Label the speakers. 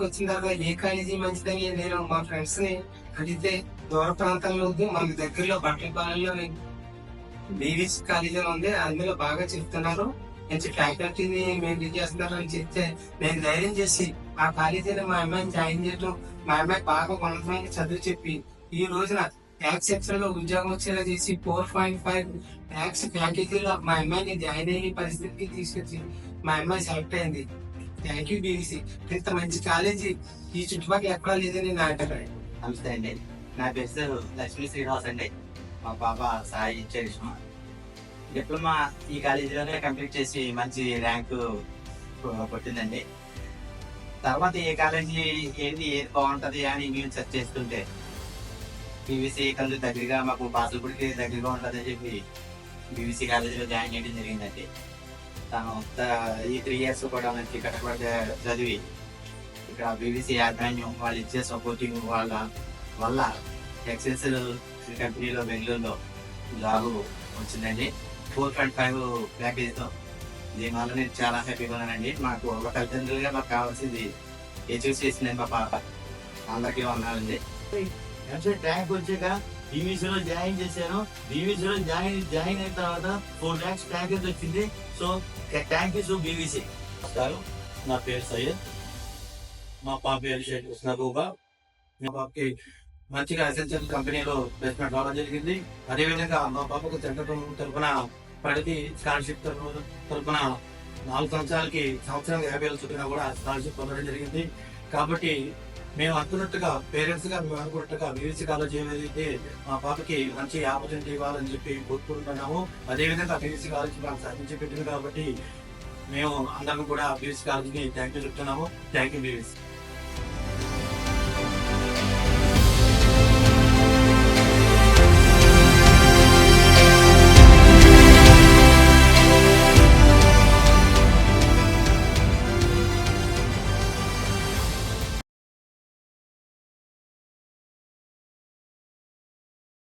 Speaker 1: వచ్చిన తర్వాత ఏ కాలేజీ మంచిదని నేను మా ఫ్రెండ్స్ ని అడిగితే దూర ప్రాంతంలో ఉంది, మనకి దగ్గరలో బట్టలపాలెంలో బీవీసీ కాలేజీ అని ఉంది, అందులో బాగా చెప్తున్నారు, మంచి ఫ్యాకల్టీని మెయింటైన్ చేస్తున్నారు అని చెప్తే నేను ధైర్యం చేసి ఆ కాలేజీలో మా అమ్మాయిని జాయిన్ చేయడం, మా అమ్మాయి బాగా ఉన్నతమైన చదువు చెప్పి ఈ రోజున ట్యాక్స్ సెక్షన్ లో ఉద్యోగం వచ్చేలా చేసి 4.5 ట్యాక్స్ ప్యాకేజీలో మా అమ్మాయిని జాయిన్ అయ్యే పరిస్థితికి తీసుకొచ్చి మా అమ్మాయి సెలెక్ట్ అయింది. Thank you BVC. ఇంత మంచి కాలేజీ ఈ చుట్టుపక్కల ఎక్కడా లేదని నా అభిప్రాయం.
Speaker 2: నమస్తే అండి, నా పేరు లక్ష్మీ శ్రీనివాస్ అండి. మా పాప సాయి చరిష్మా డిప్లొమా ఈ కాలేజీలోనే కంప్లీట్ చేసి మంచి ర్యాంకు కొట్టిందండి. తర్వాత ఏ కాలేజీ ఏది బాగుంటది అని మేము సెర్చ్ చేస్తుంటే బీవీసీ కాలేజీ దగ్గరగా మాకు బాసలపూడికి దగ్గరగా ఉంటుందని చెప్పి బీవీసీ కాలేజీలో జాయిన్ చేయడం జరిగిందండి. తను ఈ 3 years కూడా మంచి కష్టపడి చదివి ఇక్కడ బీవీసీ యాజమాన్యం వాళ్ళు ఇచ్చే సపోర్టింగ్ వల్ల ఎక్సెస్ కంపెనీలో బెంగళూరులో జాబ్ వచ్చిందండి. 4.5 ప్యాకేజ్తో. దీనివల్ల నేను చాలా హ్యాపీగా ఉన్నానండి. మాకు ఒక తల్లిదండ్రులుగా మాకు కావాల్సింది అచీవ్ చేసిందండి మా పాప. అందరికీ ఉన్నానండి.
Speaker 3: ట్యాంక్ వచ్చాక బీవీసీలో జాయిన్ చేశాను. బీవీసీలో జాయిన్ అయిన తర్వాత 4 lakhs ప్యాకేజ్ వచ్చింది. So thank you BVC.
Speaker 4: నా పేరు సయ్యద్, మా పాప పేరు షేక్ హుస్నాబూబా. మా పాపకి మంచిగా ఎసెన్షియల్ కంపెనీలో ప్లేస్మెంట్ రావడం జరిగింది. అదేవిధంగా మా పాపకు సెంటర్ తరఫున ప్రగతి స్కాలర్షిప్ తరఫున 4 సంవత్సరాలకి సంవత్సరానికి 50,000 చొప్పున కూడా స్కాలర్షిప్ పొందడం జరిగింది. కాబట్టి మేము అనుకున్నట్టుగా పేరెంట్స్ గా మేము అనుకున్నట్టుగా బీవీసీ కాలేజ్ ఏదైతే మా పాపకి మంచి ఆపర్చునిటీ ఇవ్వాలని చెప్పి కోరుకుంటున్నాము. అదేవిధంగా బీవీసీ కాలేజ్ మాకు సాధించి పెట్టింది కాబట్టి మేము అందరం కూడా బీవీసీ కాలేజీకి థ్యాంక్ యూ చెప్తున్నాము. Thank you BVC.